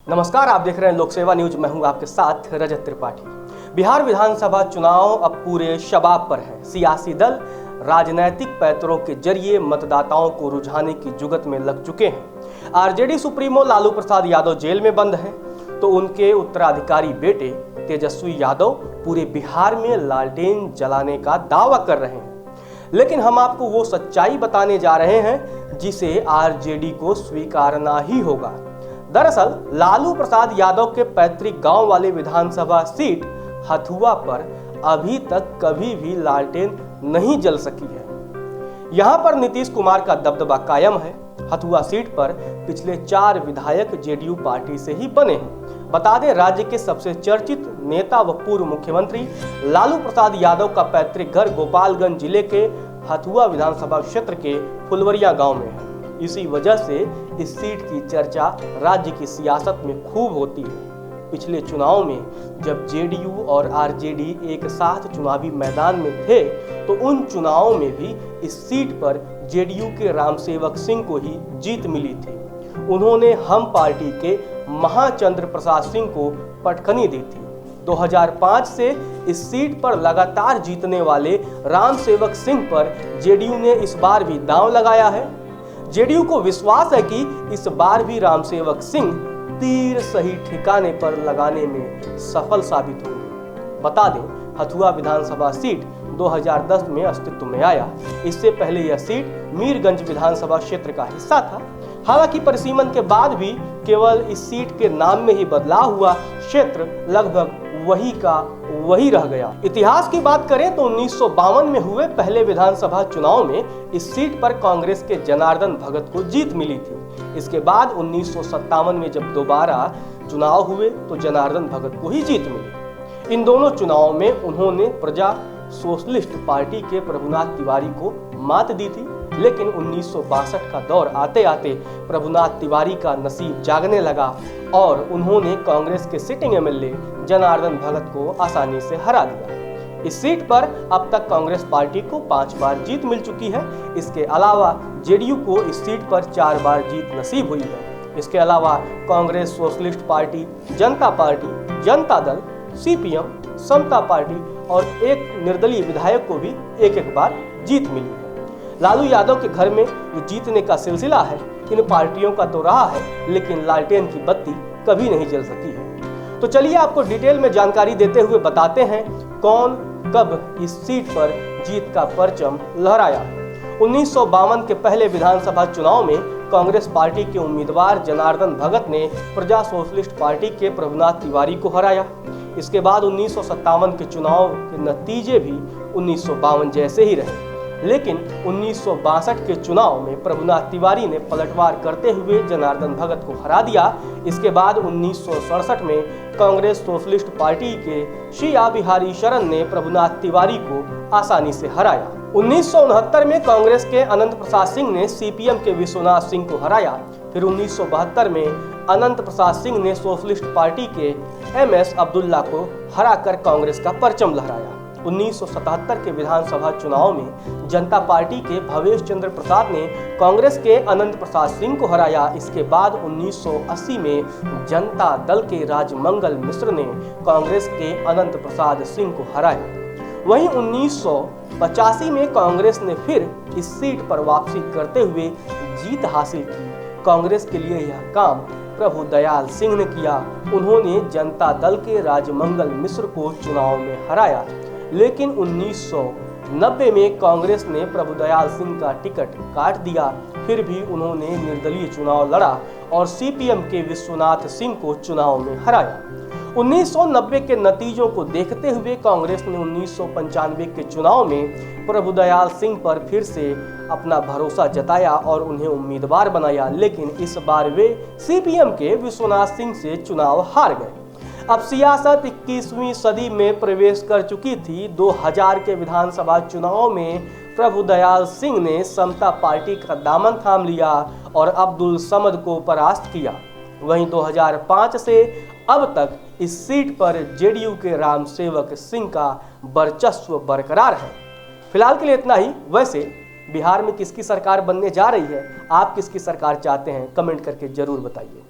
नमस्कार, आप देख रहे हैं लोक सेवा न्यूज। मैं हूं आपके साथ रजत त्रिपाठी। बिहार विधानसभा चुनाव अब पूरे शबाब पर है। सियासी दल राजनीतिक पैंतरों के जरिए मतदाताओं को रुझाने की जुगत में लग चुके हैं। RJD supremo Lalu Prasad Yadav jail में बंद हैं, तो उनके उत्तराधिकारी बेटे तेजस्वी यादव पूरे बिहार में लालटेन जलाने का दावा कर रहे हैं। लेकिन हम आपको वो सच्चाई बताने जा रहे हैं जिसे आरजेडी को स्वीकारना ही होगा। दरअसल लालू प्रसाद यादव के पैतृक गांव वाले विधानसभा सीट हथुआ पर अभी तक कभी भी लालटेन नहीं जल सकी है। यहां पर नीतीश कुमार का दबदबा कायम है। हथुआ सीट पर पिछले 4 विधायक जेडीयू पार्टी से ही बने हैं। बता दें, राज्य के सबसे चर्चित नेता व पूर्व मुख्यमंत्री लालू प्रसाद यादव का पैतृक घर गोपालगंज जिले के हथुआ विधानसभा क्षेत्र के फुलवरिया गांव में है। इसी वजह से इस सीट की चर्चा राज्य की सियासत में खूब होती है। पिछले चुनाव में जब जेडीयू और आरजेडी एक साथ चुनावी मैदान में थे, तो उन चुनावों में भी इस सीट पर जेडीयू के रामसेवक सिंह को ही जीत मिली थी। उन्होंने हम पार्टी के महाचंद्र प्रसाद सिंह को पटखनी दी थी। 2005 से इस सीट पर लगातार जीतने वाले रामसेवक सिंह पर जेडीयू ने इस बार भी दांव लगाया है। जेडीयू को विश्वास है कि इस बार भी रामसेवक सिंह तीर सही ठिकाने पर लगाने में सफल साबित होंगे। बता दें, हथुआ विधानसभा सीट 2010 में अस्तित्व में आया। इससे पहले यह सीट मीरगंज विधानसभा क्षेत्र का हिस्सा था। हालांकि परिसीमन के बाद भी केवल इस सीट के नाम में ही बदलाव हुआ, क्षेत्र लगभग वही का वही रह गया। इतिहास की बात करें तो 1952 में हुए पहले विधानसभा चुनाव में इस सीट पर कांग्रेस के जनार्दन भगत को जीत मिली थी। इसके बाद 1957 में जब दोबारा चुनाव हुए तो जनार्दन भगत को ही जीत मिली। इन दोनों चुनावों में उन्होंने प्रजा सोशलिस्ट पार्टी के प्रभुनाथ तिवारी को मात दी थी। लेकिन 1962 का दौर आते आते प्रभुनाथ तिवारी का नसीब जागने लगा और उन्होंने कांग्रेस के सिटिंग एमएलए जनार्दन भगत को आसानी से हरा दिया। इस सीट पर अब तक कांग्रेस पार्टी को 5 बार जीत मिल चुकी है। इसके अलावा जेडीयू को इस सीट पर 4 बार जीत नसीब हुई है। इसके अलावा कांग्रेस, सोशलिस्ट पार्टी, जनता पार्टी, जनता दल, सीपीएम, समता पार्टी और एक निर्दलीय विधायक को भी एक बार जीत मिली है। लालू यादव के घर में जो जीतने का सिलसिला है, इन पार्टियों का तो रहा है, लेकिन लालटेन की बत्ती कभी नहीं जल सकी है। तो चलिए आपको डिटेल में जानकारी देते हुए बताते हैं कौन कब इस सीट पर जीत का परचम लहराया। 1952 के पहले विधानसभा चुनाव में कांग्रेस पार्टी के उम्मीदवार जनार्दन भगत ने प्रजा सोशलिस्ट पार्टी के प्रभुनाथ तिवारी को हराया। इसके बाद 1957 के चुनाव के नतीजे भी 1952 जैसे ही रहे, लेकिन 1962 के चुनाव में प्रभुनाथ तिवारी ने पलटवार करते हुए जनार्दन भगत को हरा दिया। इसके बाद 1967 में कांग्रेस सोशलिस्ट पार्टी के शिया बिहारी शरण ने प्रभुनाथ तिवारी को आसानी से हराया। 1969 में कांग्रेस के अनंत प्रसाद सिंह ने सीपीएम के विश्वनाथ सिंह को हराया। फिर 1972 में अनंत प्रसाद सिंह ने सोशलिस्ट पार्टी के एमएस अब्दुल्ला को हराकर कांग्रेस का परचम लहराया। 1977 के विधानसभा चुनाव में जनता पार्टी के भवेश चंद्र प्रसाद ने कांग्रेस के अनंत प्रसाद सिंह को हराया। इसके बाद 1980 में जनता दल के राजमंगल मिश्र ने कांग्रेस के अनंत प्रसाद सिंह को हराया। वहीं 1985 में कांग्रेस ने फिर इस सीट पर वापसी करते हुए जीत हासिल की। कांग्रेस के लिए यह काम प्रभु दयाल सिंह ने किया। उन्होंने जनता दल के राजमंगल मिश्र को चुनाव में हराया। लेकिन 1990 में कांग्रेस ने प्रभुदयाल सिंह का टिकट काट दिया। फिर भी उन्होंने निर्दलीय चुनाव लड़ा और सीपीएम के विश्वनाथ सिंह को चुनाव में हराया। 1990 के नतीजों को देखते हुए कांग्रेस ने 1995 के चुनाव में प्रभुदयाल सिंह पर फिर से अपना भरोसा जताया और उन्हें उम्मीदवार बनाया। लेकिन इस बार वे सीपीएम के विश्वनाथ सिंह से चुनाव हार गए। अब सियासत 21वीं सदी में प्रवेश कर चुकी थी। 2000 के विधानसभा चुनाव में प्रभुदयाल सिंह ने समता पार्टी का दामन थाम लिया और अब्दुल समद को परास्त किया। वहीं 2005 से अब तक इस सीट पर जेडीयू के रामसेवक सिंह का वर्चस्व बरकरार है। फिलहाल के लिए इतना ही। वैसे बिहार में किसकी सरकार बनने जा रही है, आप किसकी सरकार चाहते हैं, कमेंट करके जरूर बताइए।